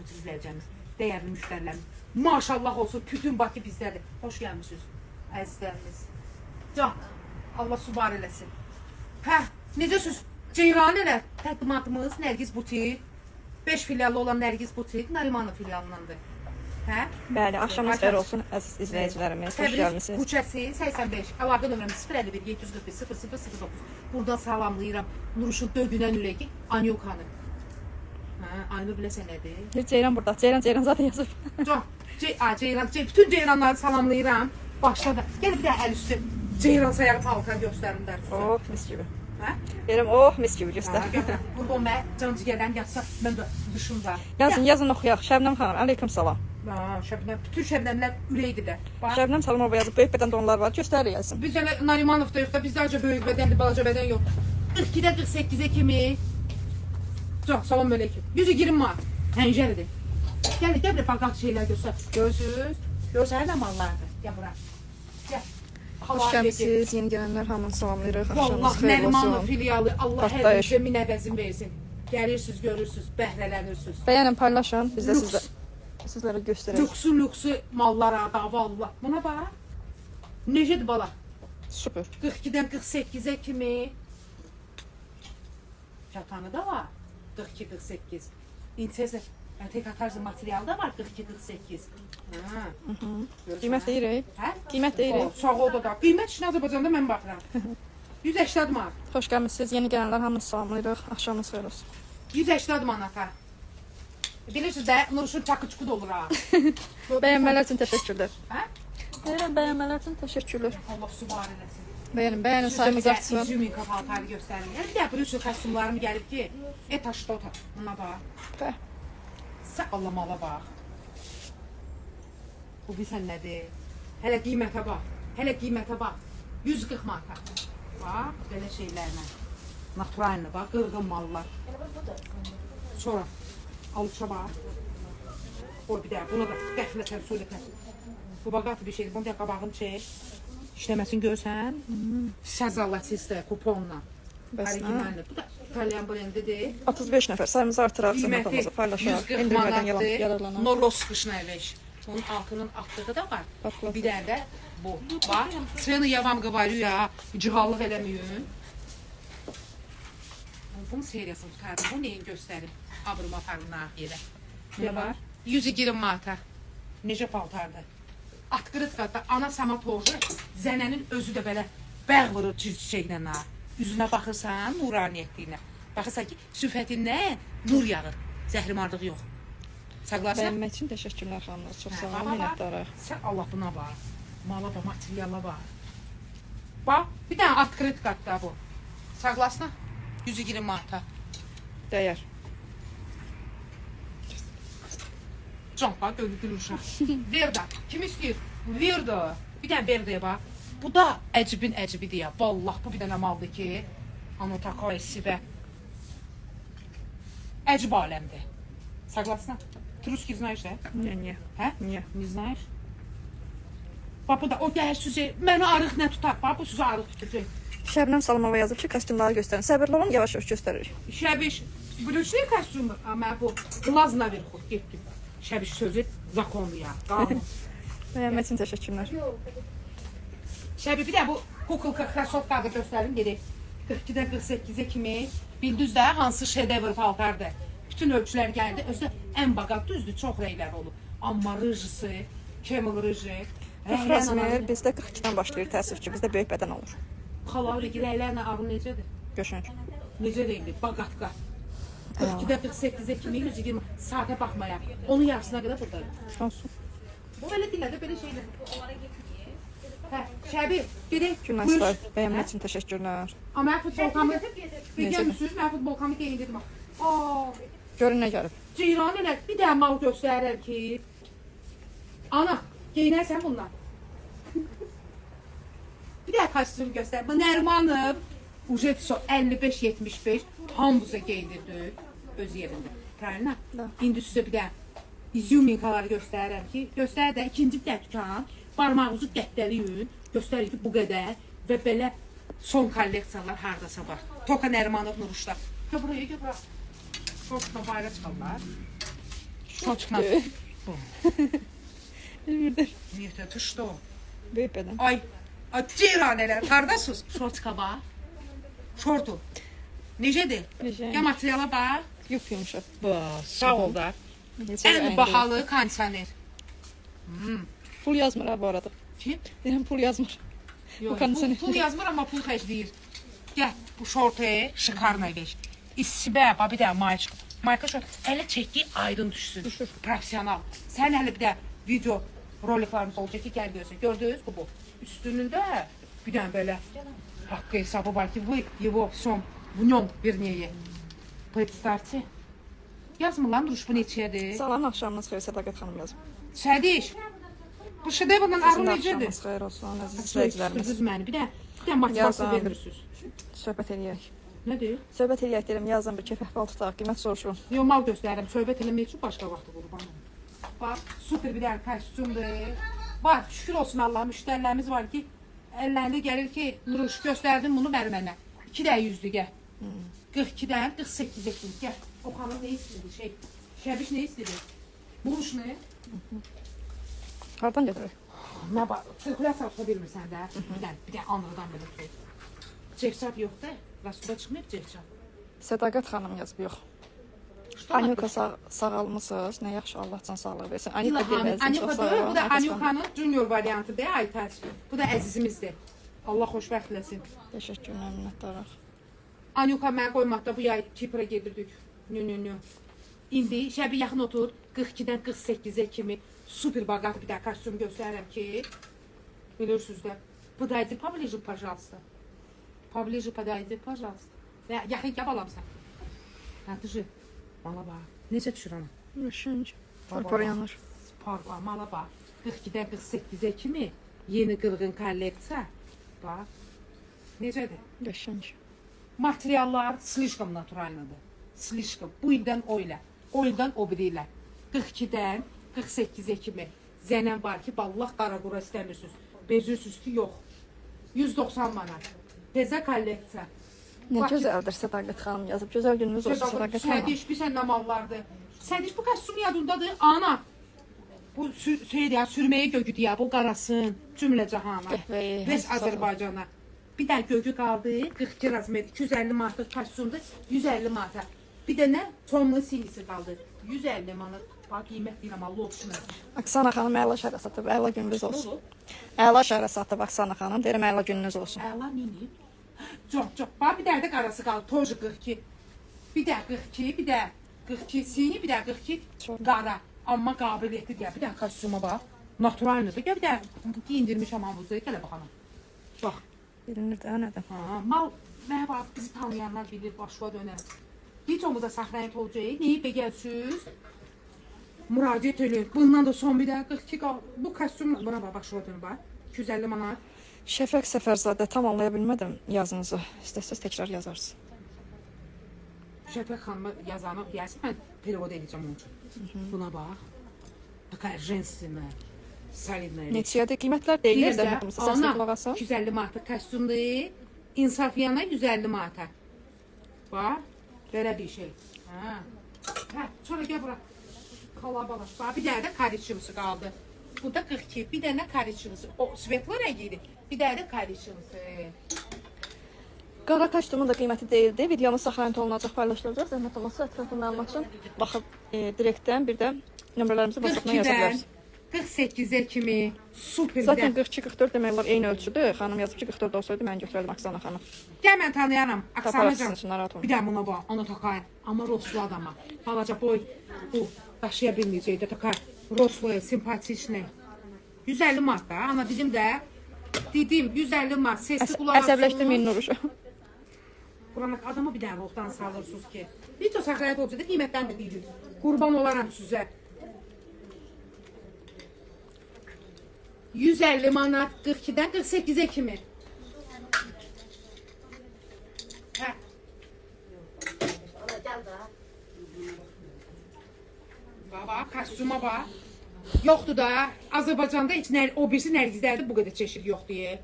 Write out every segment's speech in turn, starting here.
bu izləyəcəyimiz dəyərli müştərilərimiz. Maşallah olsun, bütün Bakı bizdədir. Hoş gəlmişsiniz, əzizlərimiz. Can, Allah subar eləsin. Hə, necəsiz? Ceyran elə təqdimatımız Nərgiz Butik. 5 filiallı olan Nərgiz Butik Narimanov filialındandır. Hə? Bəli, axşamınız xeyir olsun əziz izləyicilərimiz. Xoş gəlmisiniz. Təbriz Küçəsi 85, əlaqə nömrəmiz 051 741 0009. Buradan salamlayıram Nuruşun dögünən ürəyi Anyukanı. Hə, Aynur biləsən nədir? Ceyran burada. Ceyran zaten yazıb. Can, Ceyran, bütün Ceyranları salamlayıram. Başda da. Gəl bir də əl üstü Ceyran sayağı paltar göstərim dərsə. Oh, mis gibi. Hə? Deyirəm, oh, mis gibi göstər. Burada mən can cigərlərim yatsa, mən də dışımda. Yazın oxuyaq. Şəbnəm xanım, aleyküm salam. Şəbnəm, bütün Şəbnəmlər ürəkdirlər. Şəbnəm Salımova yazıb, böyük bədən donlar var, göstərir yazsın. Biz elə Narimanovda yox da, bizdə acı böyük bədəndir, balaca bədən yox. 42-də 48-ə kimi. Can, salam aleyküm. 120 manat. Həncəridir. Gəl bir bagat şeylər göstər. Görürsünüz? Görürsən də mallardır. Gəl bura. Gəl. Xoş gəlmisiniz, yeni gələnlər hamını salamlayırıq. Axşamınız Vallahi xeyir Nərimanov olsun. filialı, Allah hər Partlayış. birinizə min əvəzin versin. Gəlirsiniz, görürsünüz, bəhrələnirsiniz. Bəyənin, paylaşın, biz də Lüks. sizlərə göstərək. Lüksu mallara da, vallah. Buna bax. Necədir bala? Süper. 42-dən 48-ə kimi. Çatanı da var. 42-48. İntezə. Tek atarzı material da var 42-48. Ha. Qiymət deyirik. Hə? Qiymət deyirik. Sağ ol da. Qiymət işin Azərbaycanda mən baxıram. 180 manat. Xoş gəlmisiniz, yeni gələnlər hamını salamlayırıq. Axşamınız xeyir olsun. 180 manata. Bilirsiniz də Nuruşun çakıçıqı da olur ha. Bəyənmələr üçün təşəkkürlər. Hə? Deyirəm, bəyənmələr üçün təşəkkürlər. Allah subar eləsin. Bəyənin, sayımız artsın. Züminka paltarı göstərin. Bir də bir üçün xəsumlarım gəlib ki, taşda otar. Buna bax. Bəh. Sən Allah mala bax. Bu bilsən nədir? Hələ qiymətə bax. Hələ qiymətə bax. 140 manata. Bax, belə şeylərlə. Naturalni bax, qırğın mallar. Sonra alıça bax. Qoy bir də, bunu da qəflətən söylətən. Bu bax bir şeydir. Bunu da qabağını çək. İşləməsini görsən. Səzalatistə, kuponla. Originaldir. Bu da İtalyan brendidir. 35 nəfər sayımızı artıraq, Qiyməti zəhmətimizi paylaşaq. 140 İndirmədən manatdır. yararlanaq. Noros qışnayveş. Bunun altının atlığı da var. Bax. Bir dənə də bu. Bax, cena я вам говорю ya, cığallıq eləməyin. Bunun seriyasını tutardım. Bu neyin göstərim? Abrım aparına yerə. Ne var? 120 manata. Necə paltardır? Atqırıq qatda ana samatorcu zənənin özü də belə bəğ vurur çiçəklə ha. Üzünə baxırsan, nuraniyyətliyinə. Baxırsan ki, süfətindən nur yağır. Zəhrimarlıq yox. Sağlarsan? Bəyənmək üçün təşəkkürlər xanımlar. Çox sağ olun, minnətdarıq. Sən Allah buna bax. Mala bax, materiala bax. Bax, bir dənə atqırıq qatda bu. Sağlasına 120 manata. Dəyər. Can bax, öldürür uşaq. Verda. Kim istəyir? Verda. Bir dənə Verda'ya bax. Bu da əcibin əcibidir ya. Vallah bu bir dənə maldır ki. Ano takay sibə. Əcib aləmdir. Согласна? Ты русский знаешь, да? Nie. Hə? Niyə? Не знаешь? Bax bu da o dəhər sözü. Məni arıq nə tutar? Bax bu sözü arıq tutacaq. Şəbnəm Salımova yazıb ki, kostyumları göstərin. Səbirli olun, yavaş-yavaş göstəririk. Şəbiş. Brüşli kostyumu. Ama bu glaz naверху. Getdim. Şəbiş sözü zakonlu ya. Qanun. Bəyənmək üçün təşəkkürlər. Şəbi bir də bu kukulka krasotkadır göstərim gedək. 42-dən 48-ə kimi bildiniz də hansı şedevr paltardır. Bütün ölçülər gəldi. Özü də ən bagat düzdür, çox rənglər olub. Amma rıjısı, kemil rıjı. Razmer bizdə 42-dən başlayır, təəssüf ki, bizdə böyük bədən olur. Xalav rənglərlə ağır necədir? Göşünç. Necə rəngdir? Baqatka. 42-də 48-ə kimi 120 saatə baxmaya. Onun yarısına qədər buradayım. Olsun. Bu belə dinlədə belə şeylər. Hə, Şəbi, gedək. Günəşlər, bəyənmək üçün təşəkkürlər. Amma futbolkamı bilgəmisiniz, mən futbolkamı geyindirdim. Görün nə gəlib. Ceyran elə bir dənə mal göstərirəm ki. Ana, geyinərsən bundan. Bir dənə kostyum göstər. Bu Nərmanov, Ujet 55-75 hambuza geyindirdi öz yerində. Pravильно? İndi sizə bir dənə izюминkaları göstərirəm ki, göstər də ikinci bir dənə dükan, barmağınızı qəttəliyin, göstərin ki, bu qədər və belə son kolleksiyalar hardasa var. Toka Nərmanov Nuruşda. Gör buraya, gör bura. Korkma bayra çıxarlar. Şorçla. Bilmirdim. Niyətə tuşdu o. Böyük beden. Ay, ceyranələr, hardasınız? Şortka bax. Şortu. Necədir? Necə? Ya materiala bax. Yup yumuşak. Bax, sağ ol da. Necə Ən rəngi? bahalı kondisioner. Pul yazmır ha bu arada. Kim? Deyirəm pul yazmır. Yox, kondisioner. pul yazmır, amma pul xərcləyir. Gəl, bu şortu şikarına ver. İsibə, bir də mayka. Mayka şort, ələ çəkdiyi aydın düşsün. Düşür. Profesional. Sən hələ bir də video roliklarımız olacaq ki, gəl görsən. Gördünüz bu. Üstünündə bir dənə belə haqqı hesabı var ki, вы его всем в нем, вернее. Представьте. Yazmır lan, duruş bu neçədir? Salam axşamınız xeyir Sədaqət xanım yazıb. Sədiş. Bu şedevrla arı Sizin necədir? axşamınız xeyir olsun əziz izləyicilərimiz. Siz məni bir də motivasiya Yazan. verirsiniz. Söhbət eləyək. Nədir? Söhbət eləyək deyirəm, yazın bir kef əhval tutaq, qiymət soruşurum. Yo, mal göstərirəm. Söhbət eləmək üçün başqa vaxt qurbanım. Bax, super bir dənə kostyumdur. Var, şükür olsun Allah, müştərilərimiz var ki, əllərində gəlir ki, Nuruş göstərdin bunu ver mənə. 2 də 100-dür, gəl. 42-dən 48-ə kimi, gəl. O xanım nə istəyir? Şəbiş nə istəyir? Nuruş nə? Hardan gətirik? Nə bax, sirkulyasiya tuta bilmirsən də. Bir də anırdan belə tutayım. Cevşab yoxdur. Rasuda çıxmayıb cevşab. Sədaqət xanım yazıb, yox. Anyuka sağalmısınız, nə yaxşı Allah can sağlığı versin. Anyuka deyilməzsin, Anyuka çox sağ deyil, olun. bu da Anyuka'nın junior variantıdır, Aytaç. Bu da əzizimizdir. Allah xoşbəxt eləsin. Təşəkkürlər, minnətdarıq. Anyuka mən qoymaqda bu yay Kiprə gedirdik. Nü. İndi şəbi yaxın otur, 42-dən 48-ə kimi super bogat bir də kostyum göstərirəm ki, bilirsiniz də. Подойди поближе, пожалуйста. Поближе подойди, пожалуйста. Və yaxın gəl balamsan. Hə, mala bax. Necə düşür ana? Düşünc. Parpar yanır. Parpar, mala bax. 42-dən 48-ə kimi yeni qırğın kolleksiya. Bax. Necədir? Düşünc. Materiallar slişkam naturalnadır. Slişkam. Bu ildən o ilə. O ildən o biri ilə. 42-dən 48-ə kimi zənən var ki, ballah qaraqura istəmirsiniz. Bezirsiniz ki, yox. 190 manat. Təzə kolleksiya. Nə gözəldir Sədaqət xanım yazıb. Gözəl gününüz olsun Sədaqət xanım. Sədiş, bir sən nə mallardır. Sədiş, bu kostyum yadındadır. Ana. Bu sürməyə gögü deyə, bu qarasın cümlə cahana. Qəhvəyi. Bəs Azərbaycana. Bir də gögü qaldı, 42 razmer, 250 manatlıq kostyumdur, 150 manata. Bir də nə? Tonlu sinisi qaldı, 150 manat. Bax, qiymət deyirəm, Allah olsun. Aksana xanım əla şərə satıb, əla gününüz olsun. Olur. Əla şərə satıb Aksana xanım, deyirəm əla gününüz olsun. Əla mini. Çox. Bax, bir dərdə qarası qaldı, toju 42. Bir də 42, bir də 42 sini, bir də 42 qara. Amma qabiliyyətli deyə, bir də kostyuma bax. Naturalnıdır. Gəl bir də giyindirmiş amamuzu, gələ baxanım. Bax. Bilinir də nədir? Mal, mənə bax, bizi tanıyanlar bilir, başına dönər. Hiç olmazsa saxlayın olacaq, neyi begəlsiniz? Müraciət edin. Bundan da son bir də 42 qal. Bu kostyumla, buna bax, başına dönür, bax. 250 manat. Şəfəq Səfərzadə tam anlaya bilmədim yazınızı. İstəsəz təkrar yazarsınız. Şəfəq xanıma yazanı oxuyarsan, mən perevod edəcəm onun üçün. Buna bax. Такая женственная, солидная. Neçədir qiymətlər deyilir də hamısı səslə qulaq asın. 250 manata kostyumdur. İnsafiyana 150 manata. Bax, belə bir şey. Hə, sonra gəl bura. Kalabalık. Bax, bir dənə də kariçimsi qaldı. Bu da 42. Bir dənə kariçimsi. O svetlo rəngiydi. Bir dənə də kariçimsi. Qara kostyumun da qiyməti deyildi. Videomuz saxlanıt olunacaq, paylaşılacaq. Zəhmət olmasa ətraflı məlumat üçün baxıb direktdən bir də nömrələrimizi WhatsApp-dan yaza 42-dən bilərsiniz. 48-ə kimi super Zaten bir 42-44 demək olar eyni ölçüdür. Xanım yazıb ki 44 olsaydı mən götürərdim Aksana xanım. Gəl mən tanıyaram. Taparız Aksanacığım. sizin üçün, narahat olmayın. Bir də buna bax, ona takayım. Amma roslu adama. Balaca boy bu daşıya bilməyəcəkdə takay. Roslu, simpatikli. 150 manat da. Ana dedim də. Dedim 150 manat. Sesli qulaq asın. Əsəbləşdirməyin Nuruşu. Buranı adamı bir dənə ruhdan salırsınız ki. Hiç o saxlayat olacaq da qiymətdən də deyilir. Qurban olaram sizə. 150 manat 42-dən 48-ə kimi. Hə. Baba, kostyuma bax. Yoxdur da, Azərbaycanda heç o birisi nərgizlərdə bu qədər çeşid yox deyə.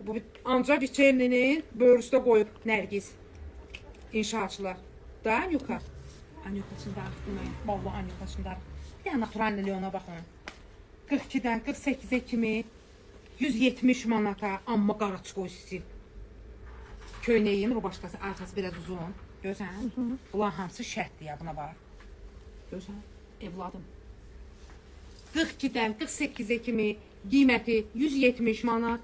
Bu ancaq Viçerninin böyrüstə qoyub nərgiz inşaatçılar. Da, Yuka. Anyokasında axtırmayın. Vallahi anyokasında. Bir dənə natural leona baxın. 42-dən 48-ə kimi 170 manata, amma qaraçkoy stil. Köynəyin rubaşkası, arxası biraz uzun. Görsən? Bunlar hamısı şərtdir ya, buna bax. Görsən? Evladım. 42-dən 48-ə kimi qiyməti 170 manat.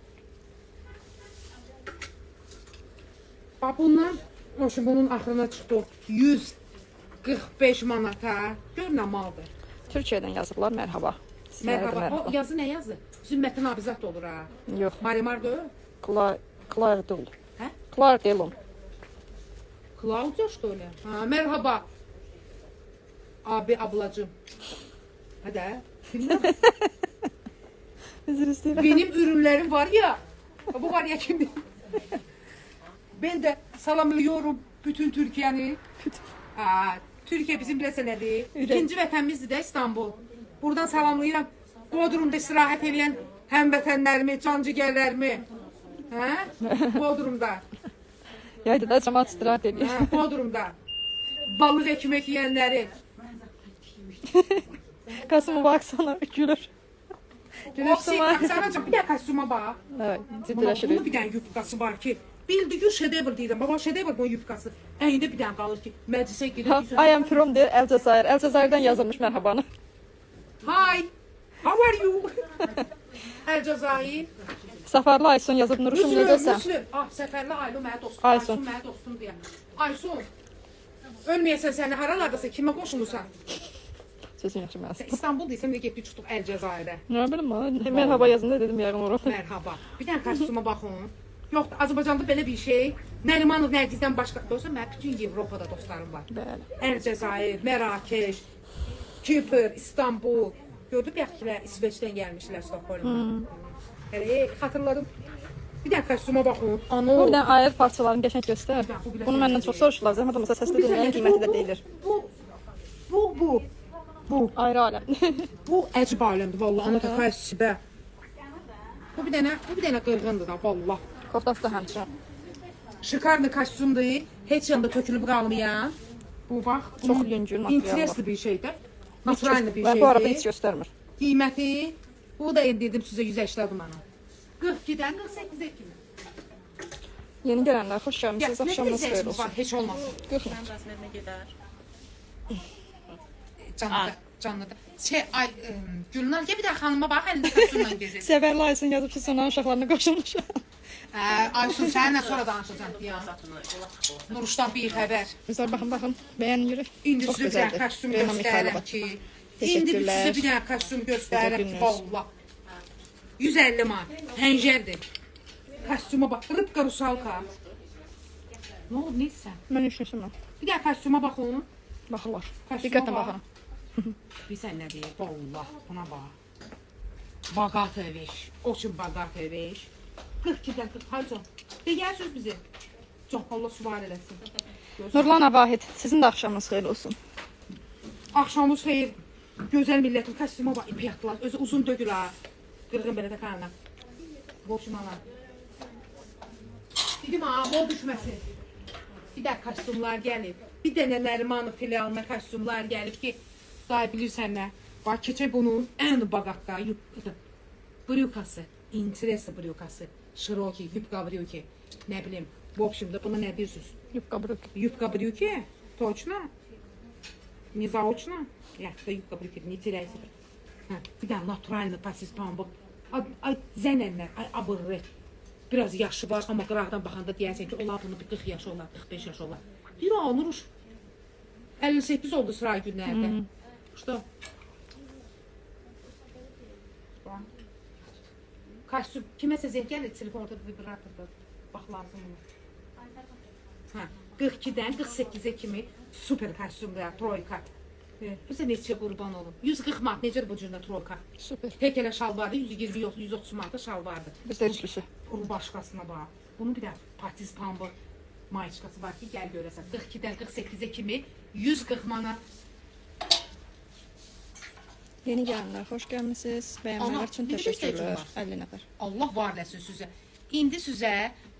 Bax bundan, bunun axırına çıxdı 145 manata. Gör nə maldır. Türkiyədən yazıblar, mərhaba. Sizlərə də Merhaba. O yazı ne yazı? Zümmətin abizat olur ha. Yox, Marimar da Clark Dul. Hə? Clark Elon. Claudia что ли? Ha, merhaba. Abi ablacığım. Hadi. Bilmem. Üzr istəyirəm. Benim ürünlerim var ya. Bu var ya şimdi. Ben de salamlıyorum bütün Türkiye'ni. Aa, Türkiye bizim biləsən nədir? İkinci vətənimizdir də İstanbul. Buradan salamlayıram. Bodrumda istirahət edən həmvətənlərimi, cancıgərlərimi. Hə? Bodrumda. Yayda da cəmaat istirahət edir. Hə, Bodrumda. Balıq ekmek yiyənləri. Kasımov aksana gülür. Sana bir dənə kostyuma bax. Evet, Bunun ciddiləşirik. bir dənə yubkası var ki, bildiğin şedevr deyirəm. Baba şedevr bu yubkası. Əyində bir dənə qalır ki, məclisə gedir. I am from there, Əlcəzair. Əlcəzairdən yazılmış mərhabanı. Hi. How are you? Əlcəzair. Safarlı Aysun yazıb Nuruşum necəsən? Müslüm. Ah, Səfərli Aylu mənim dostum. Aysun. Aysun mənim dostum deyə. Aysun. Ölməyəsən səni haralardasın? Kimə qoşulursan? Sözün yaxşı mənasın. İstanbul deyirsən, nə getdik çıxdıq Əlcəzairə. Nə bilim mən, mərhaba yazında dedim yəqin oru. Merhaba. Bir dənə kostyuma baxın. Yox, Azərbaycanda belə bir şey. Nərimanov Nərgizdən başqa. Dostum, mən bütün Avropada dostlarım var. Bəli. Əlcəzair, Mərakeş, Kipr, İstanbul. Gördüm yaxşılar İsveçdən gəlmişlər Stockholm'a. Elə xatırladım. Bir dənə kostyuma baxın. Ano. Bu bir dənə ayır parçalarını qəşəng göstər. Bunu məndən çox soruşurlar. Zəhmət olmasa səsli dinləyən qiyməti də deyilir. Bu. Ayrı aləm. Bu əcib aləmdir vallahi. Ana takay sibə. Bu bir dənə qırğındır da vallahi. Koftası da həmçinin. Şikarlı kostyumdur. Heç yanda tökülüb qalmayan. Bu bax, Çox yüngül materialdır. interesli bir şeydir. Naturallı bir Mən bu arada heç şeydir. göstərmir. Qiyməti bu da dedim sizə 180 manat. 42-dən 48-ə kimi. Yeni gələnlər xoş gəlmisiniz. Nə Axşamınız xeyir qədər olsun. var, heç olmasın. Canlı da. Ay Gülnar, gəl bir də xanıma bax, əlində kostyumla gezir. Səvərli Aysun yazıb ki, sonra uşaqlarına qoşulmuş. Aysun, səninlə sonra danışacağım ya. Nuruşdan bir xəbər. Bizlər baxın, bəyənirik. İndi Çox sizə bir dənə gözəldir. kostyum Reyna göstərirəm Mikhailova. ki. Teşekkürlər. İndi sizə bir dənə kostyum göstərirəm ki, Teşekkürlər. valla. 150 manat. Pəncərdir. Kostyuma bax. Rıbqa Rusalka. Ne oldu, neysən? Mən işləşəm. Bir dənə kostyuma baxın. Baxırlar. Kostyuma Diqqətlə bax. baxın. Bilsən nə deyir? Valla. Buna bax. Baqatəviş. Очень baqatəviş. 42-dən 40. Hay can. Gəl bizi. Can, Allah suvar eləsin. Nurlan Abahid, sizin də axşamınız xeyir olsun. Axşamınız xeyir. Gözəl millətin kostyuma bax. İpi yatdılar. Özü uzun dögül ha. Qırğın belə də qarına. Boşum ana. Dedim ha, bol düşməsin. Bir də kostyumlar gəlib. Bir dənə Nərimanov filialına kostyumlar gəlib ki, daha bilirsən nə? Bax, keçək bunun ən baqatda bryukası. Interesli bryukası. Şiroki, yubka bryuki. Nə bilim. В общем-то, buna nə deyirsiniz? Yubka brüki. Юбка брюки? Точно? Не заочно? Это юбка брюки, не теряйся. Bir de naturalный pasis pambıq. Ay zənənlər, ay abırlı. Biraz yaşı var, amma qıraqdan baxanda deyərsən ki, onlar bunu bir 40 yaş olar, 45 yaş olar. Bir o, Nuruş. 58 oldu sıra günlərdə. Что? Kostyum, kiməsə zəng gəlir, telefonda vibratorda. Bax, lazım olur. 42-dən 48-ə kimi super kostyumlar, troyka. Bizə neçə qurban olun. 140 manat, necədir bu cürdə troyka? Super. Tek elə şal vardı, 120-130 manata şal vardı. Bizdə üçlüsü. Başqasına bax. Bunun bir də patis pambıq mayiçkası var ki, gəl görəsən. 42-dən 48-ə kimi 140 manat. Yeni gələnlər xoş gəlmisiniz. Bəyənmələr üçün Ana, təşəkkürlər. bir 50 nəfər. Allah var eləsin sizə. İndi sizə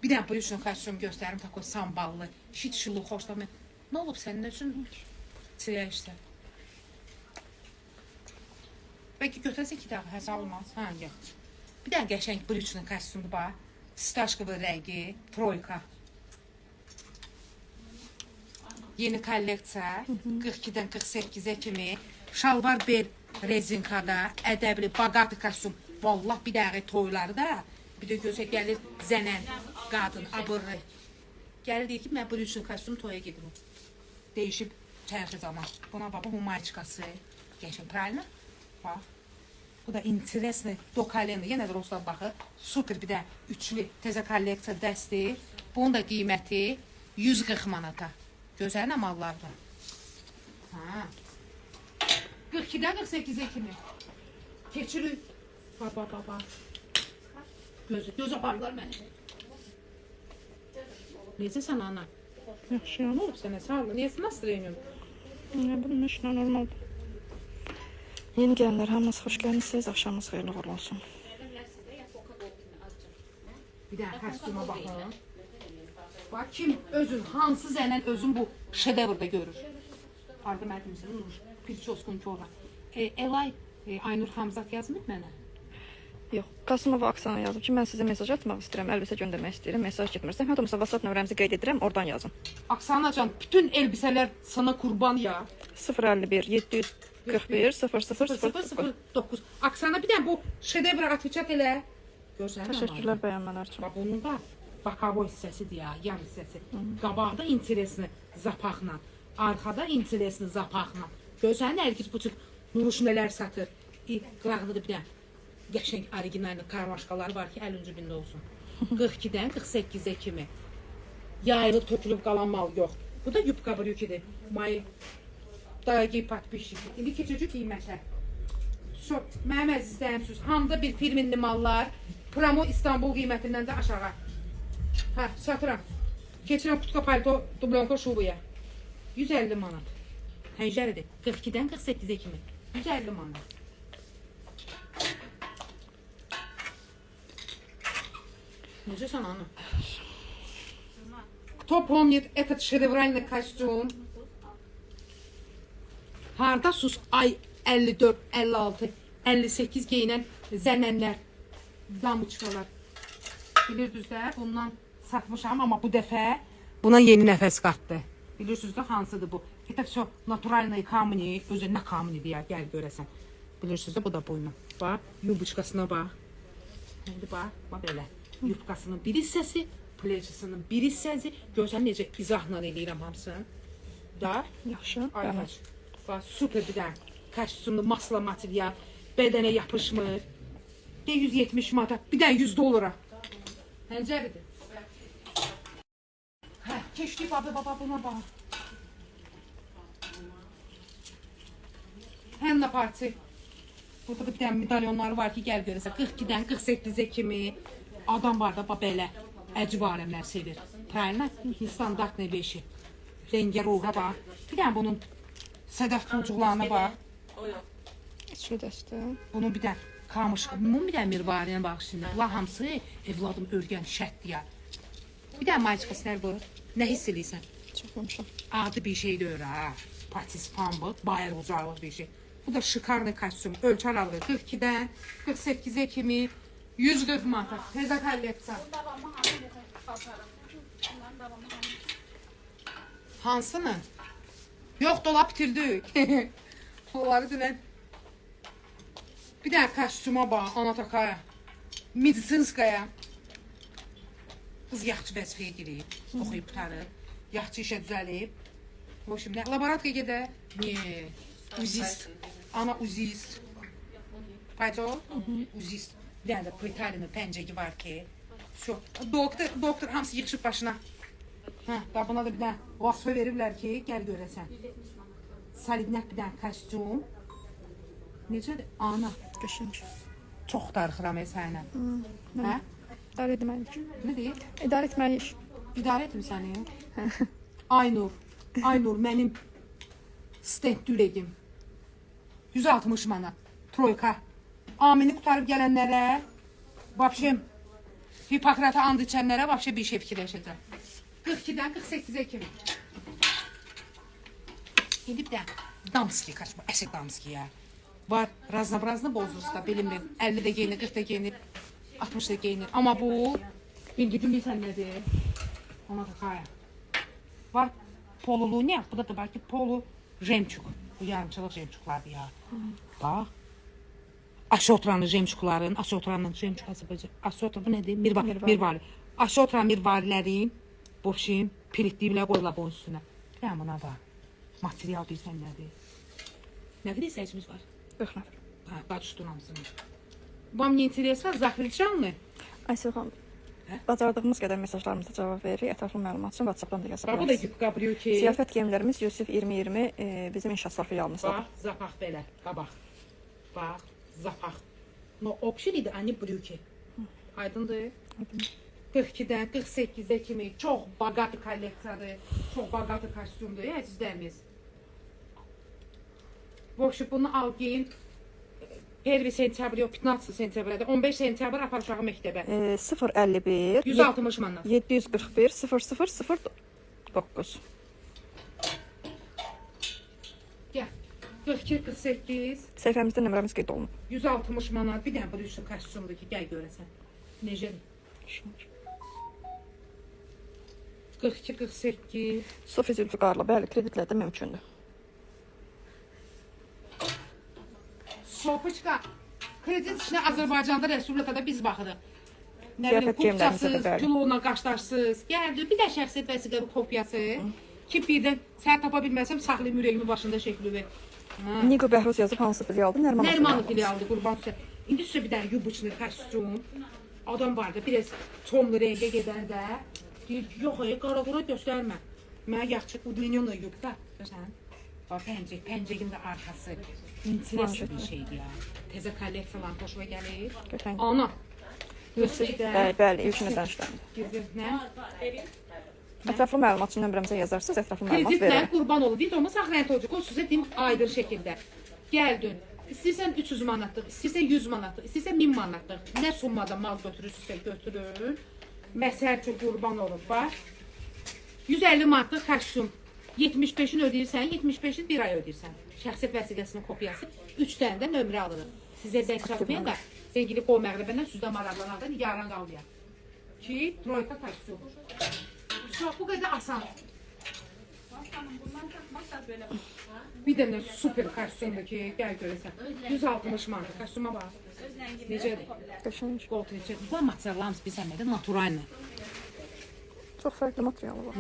bir dənə Brüsün kostyum göstərim, takoy samballı, şit şulu, xoşlamı. Nə olub sənin üçün? Akçiyaya işte. Belki götürəsə 2 dəfə hesab olmaz. Hə, yox. Bir dənə qəşəng brüçlü kostyumdu bax. Staşkılı rəngi, troyka. Yeni kolleksiya 42-dən 48-ə kimi şalvar bel rezinkada, ədəbli, baqatı kostyum. Vallah bir dəqiqə toyları da bir də gözə gəlir zənən, qadın, abırlı. Gəlir deyir ki, mən bu üçün kostyum toya gedim. Değişib çərxi zaman. Buna bax, bu mayçıqası. Geçin, правильно? Bax. Bu da interesli dokalenda. Yenə də Ruslan baxı. Super bir də üçlü təzə kolleksiya dəsti. Bunun da qiyməti 140 manata. Gözəl amallardır. Ha. 42-dən 48-ə kimi. Keçirik. Baba. Göz aparlar məni. Necəsən ana? Yaxşı. Ne olub sənə? Sağ ol. Neyəsə настроением? Ne bileyim, işler normal. Yeni gelenler hamınız hoş geldiniz. Akşamınız hayırlı uğurlu olsun. Bir dənə kostyuma baxın. Bax kim özün, hansı zənən özün bu şedevrda görür. Arda mədimsin, Nur, Pirçoskun Kora. Elay, Aynur Hamzat yazmır mənə. Yox, Qasımova Aksana yazıb ki, mən sizə mesaj atmaq istəyirəm, əlbisə göndərmək istəyirəm, mesaj getmir. Zəhmət olmasa WhatsApp nömrəmizi qeyd edirəm, oradan yazın. Aksanacan, bütün elbisələr sana kurban ya. 051 741 0009. Aksana bir dənə bu şedevra atacaq elə. Gözəl. Təşəkkürlər bəyənmələr üçün. Bax bunun da bakavoy hissəsidir ya, yan hissəsi. Qabaqda interesli zapaqla, arxada interesli zapaqla. Gözəl nərgiz bu tür nuruşmələr satır. Qıraqlıdır bir dənə. Qəşəng originallı karmaşkaları var ki, əl ucubində olsun. 42-dən 48-ə kimi. Yayılıb tökülüb qalan mal yox. Bu da yubka brükidir. May dayı patpişik. İndi keçəcək qiymətlər. Mənim əzizlərim söz. Hamda bir firminli mallar. Promo İstanbul qiymətindən də aşağı. Hə, satıram. Keçirəm kutka palto dublonka şubuya. 150 manat. Həncəridir. 42-dən 48-ə kimi. 150 manat. Necəsən ana? Кто помнит этот шедевральный костюм? Harda sus ay 54, 56, 58 geyinən zənənlər, damıçkalar. Bilirsiniz bundan satmışam ama bu dəfə buna yeni nəfəs qatdı. Bilirsiniz hansıdır bu? Это все натуральные камни, özü nə kamnidir ya, gəl görəsən. Bilirsiniz bu da buyma. Bax, yubuşkasına bax. İndi bax belə. Yufkasının bir hissəsi, pleçisinin bir hissəsi. Görsən necə izahla eləyirəm hamısını. Da. Yaxşı. Ayağaç. Bax, super bir dənə. Kostyumlu, masla material. Bədənə yapışmır. De 170 manat. Bir dənə 100 dolara. Həncəridir. Hə, keçdik baba buna bax. Henna parti. Burada bir dənə medalyonları var ki, gəl görəsən. 42-dən 48-ə kimi. Adam var da belə əcib aləmlər sevir. Правильно? Standartlı bir şey. Rengə ruha bax. Bir dənə bunun sədəf pulcuqlarına bax. Üçlü dəstə. Bunun bir dənə kamış, bunun bir dənə mirvariyyə bax şimdi. Bunlar hamısı evladım örgən şərtdir ya. Bir dənə mayçıqasılar bu. Nə hiss edirsən? Çox yumuşaq. Adi bir şey deyir ha. Patis pambıq, bayır ucaqlıq bir şey. Bu da şikarlı kostyum. Ölçü aralığı 42-dən 48-ə kimi. 140 manat. Tezə kolleksiya. Hansını? Yox, dolab bitirdik. Onları dünən. Bir dənə kostyuma bax, ana takaya. Medisinskaya. Qız yaxçı vəzifəyə girib, oxuyub qutarıb. Yaxçı işə düzəlib. O şimdi laboratkaya gedə. Niye? Uzist. Ana uzist. Payto? Uzist. Bir dənə də Britaniya'nın pəncəki var ki. Doktor hamısı yığışıb başına. Hə, da buna da bir dənə vasfı veriblər ki, gəl görəsən. Salibnət bir dənə kostyum. Necədir? Ana. Qəşəng. Çox darıxıram sənə. Hə? İdarə etməliyik. Nə deyir? İdarə etməliyik. İdarə etmir səni? Aynur mənim stent dürəyim. 160 manat. Troyka. Amini qutarıb gələnlərə, vapşem, Hipokrata and içənlərə vapşe bir şey fikirləşəcəm. 42-dən 48-ə kimi. İndi bir də damski kaçma, əsl damski ya. Var, raznoobrazlı bozulsa, bilinmir. 50 de geyinir, 40 de geyinir, 60 da geyinir. Ama bu, bildiğin bilsən nədir? Ona da kaya. Var, polulu ne? Bu da belki polu jemçuk. Bu yarımçılıq jemçuklardır ya. Bak. Aşağı oturanın jemçukların, aşağı oturanın jemçuk Azərbaycan. Aşağı oturan bu nedir? Mirvari. Aşağı oturan mirvarilərin boşun, piritliyimlə qoyula boyun üstünə. Yəni buna bax. Material deyirsən nədir? Nə qədər izləyicimiz var? 40 nəfər. Ha, qaçışdın hamısını. Вам не интересно, Zaxircanlı? Aysel xanım, bacardığımız qədər mesajlarımıza cavab veririk. Ətraflı məlumat üçün WhatsApp-dan da yazıb Bax, bu da yubka brüki. Ziyafət geyimlərimiz Yusif 2020 bizim inşaatlar filialımızda. Bax, zapaq belə. Bax. Bax, zapaq. No, option idi, ani brüki. Aydındır? 42-dən 48-ə kimi çox bogat kolleksiyadır, çox bogat kostyumdur, əzizlərimiz. Boşu bunu al giyin. 1 sentyabr yox, 15 sentyabr, 15 sentyabr apar uşağı məktəbə. 051 160 manat. 741 0009. Gəl. 42 48 Səhifəmizdə nömrəmiz qeyd olunub. 160 manat. Bir dənə bu düşün kostyumdur ki, gəl görəsən. Necədir? 42 48 Sofi Zülfiqarlı, bəli, kreditlər də mümkündür. Sopuçka. Kredit işinə Azərbaycanda, Respublikada biz baxırıq. Nə bilim, Ziyafət geyimlərimizə də kupçasız, bəli. kilona qaşdaşsız. Gəldi, bir də şəxsiyyət vəsiqəli kopyası. Ki birdən sən tapa bilməsəm, saxlayım ürəyimin başında şəkli ver. Nigo Bəhruz yazıb hansı filialdır? Nərmanlı filialdır, qurban sizə. İndi sizə bir dənə yubuçlu kostyum. Adam var da, biraz tomlu rəngə gedəndə. Deyir ki, yox, qara-qura göstərmə. Mənə yaxşı udlinyonla yubda. Görsən? Bax, pəncəyin də arxası. İnteresli bir şeydir ya. Təzə kolleksiyalar xoşuma gəlir. Götürən. Ana. Bəli, ilk nədən işləndi. Nə? Ətraflı məlumat üçün nömrəmizə yazarsınız, ətraflı məlumat Kreditlə veririk. qurban olur. Biz onu sağ rənt olacaq. O sizə deyim aydın şəkildə. Gəldin. İstəyirsən 300 manatlıq, istəyirsən 100 manatlıq, istəyirsən 1000 manatlıq. Nə summada mal götürürsünüzsə götürün. Məsəl üçün qurban olur. Bax. 150 manatlıq kostyum. 75-ini ödəyirsən, 75-ini bir ay ödəyirsən. Şəxsiyyət vəsiqəsinin kopyası. 3 dənə də nömrə alırıq. Sizə zəng çatmayan da sən gidib o məğribəndən süzdə maraqlananda nigaran qalmayaq. Ki, troyka kostyum. Çox bu qədər asan. Bir dənə super kostyumdur ki, gəl görəsən. 160 manat kostyuma bax. Necədir? Qəşəng. Qol necədir? Bu materiallarımız bilsəmədə naturalni. Çox fərqli materialı var.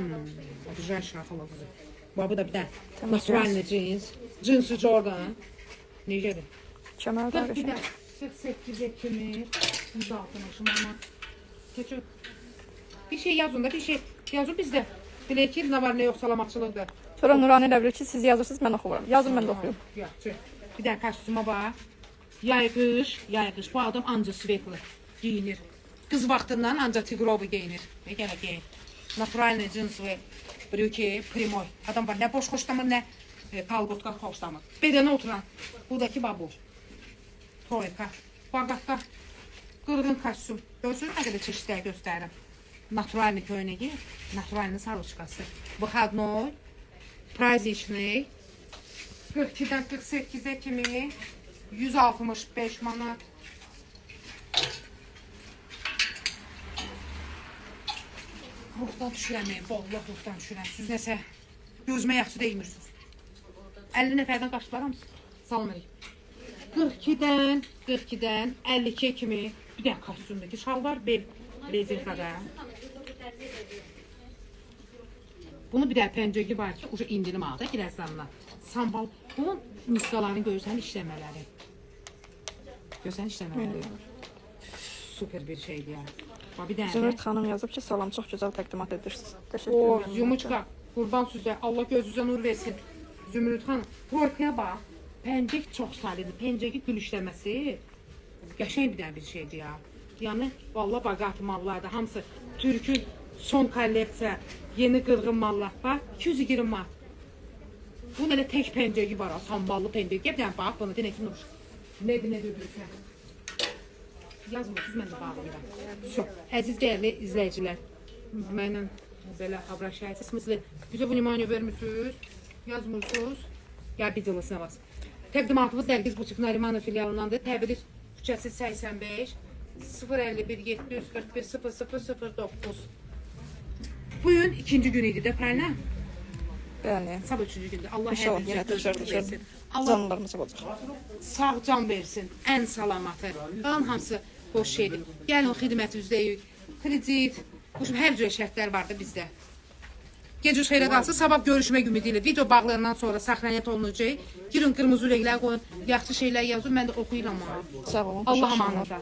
Güzel şaxalıqdır. Bax bu da bir dənə naturalni cins. Cinsi Jordan. Necədir? Kəmər var. Bir də 48 kimi 160 manat. Keçir. Bir şey yazın da, bir şey yazın bizdə. Bilək ki, nə var, nə yox, salamatçılıqdır. Sonra Nurani elə bilir ki, siz yazırsınız, mən oxuyuram. Yazın, mən də oxuyuram. Yaxşı. Bir dənə kostyuma bax. Yay qış. Bu adam anca svetli giyinir. Qız vaxtından anca tigrovu giyinir. Və gələ geyin. Naturalni cinsli brüki, primoy. Adam var, nə boş xoşlamır, nə kalbotka xoşlamır. Bedənə oturan. Buradakı bax bu. Troyka. Bax. Qırğın kostyum. Görsünüz nə qədər çeşidlər göstərirəm. Naturalni köynəyi, naturalni saroçkası. Выходной, праздничный, 42-dən 48-ə kimi 165 manat. Ruhdan düşürəməyin, bollaq ruhdan düşürəm. Siz nəsə gözümə yaxşı deymirsiniz. 50 nəfərdən qaçdılar salam əleykum. 42-dən 52 kimi bir dənə kostyumdakı şalvar bel rezinkada. Bunu bir də pəncəgi var ki, uca indirim aldı girəzdanla. Sambal, bunun miskalarını görürsən işləmələri. Görürsən işləmələri. Super bir şeydir ya. Bir dənə. Zümrüt xanım yazıb ki, salam, çox gözəl təqdimat edirsiniz. Təşəkkür O, edirəm. yumuşka, qurban süzə, Allah gözünüzə nur versin. Zümrüt xanım, troykaya bax. Pəncək çox salidir, pəncəki gülüşləməsi qəşəng bir dənə bir şeydir ya. Yəni, vallahi baqat mallardır, hamısı Türkün son kolleksiya, yeni qırğın mallar. Bax, 220 manat. Bunun elə tək pəncəyi var, samballı pəncəyi. Gəl bir dənə bax, bunu denə ki, nur. Nə dövrürsən. Yazmırsınız, mən də bağlayıram. Əziz dəyərli izləyicilər, mənlə belə abraşayısınız. Bizə bu vнимание vermirsiniz, yazmırsınız. Ya bir cılısına bas. Təqdimatımız Nərgiz Butik Narimanov filialındandır. Təbriz küçəsi 85 051 741 0009. Bu gün ikinci gün idi də, prawильно? Bəli. Sabah üçüncü gündür. Allah İnşallah hər yenə birinizə təkrar versin. təkrar Allah canlılarımız olacaq. sağ can versin, ən salamatı. Qalan hamısı boş şeydir. Gəlin xidmət üzdəyik. Kredit, bu hər cür şərtlər vardı bizdə. Gecə xeyrə qalsın, sabah görüşmək ümidi ilə. Video bağlayandan sonra saxlanət olunacaq. Girin qırmızı ürəklər qoyun, yaxşı şeylər yazın, mən də oxuyuram. Sağ olun. Allah amanında.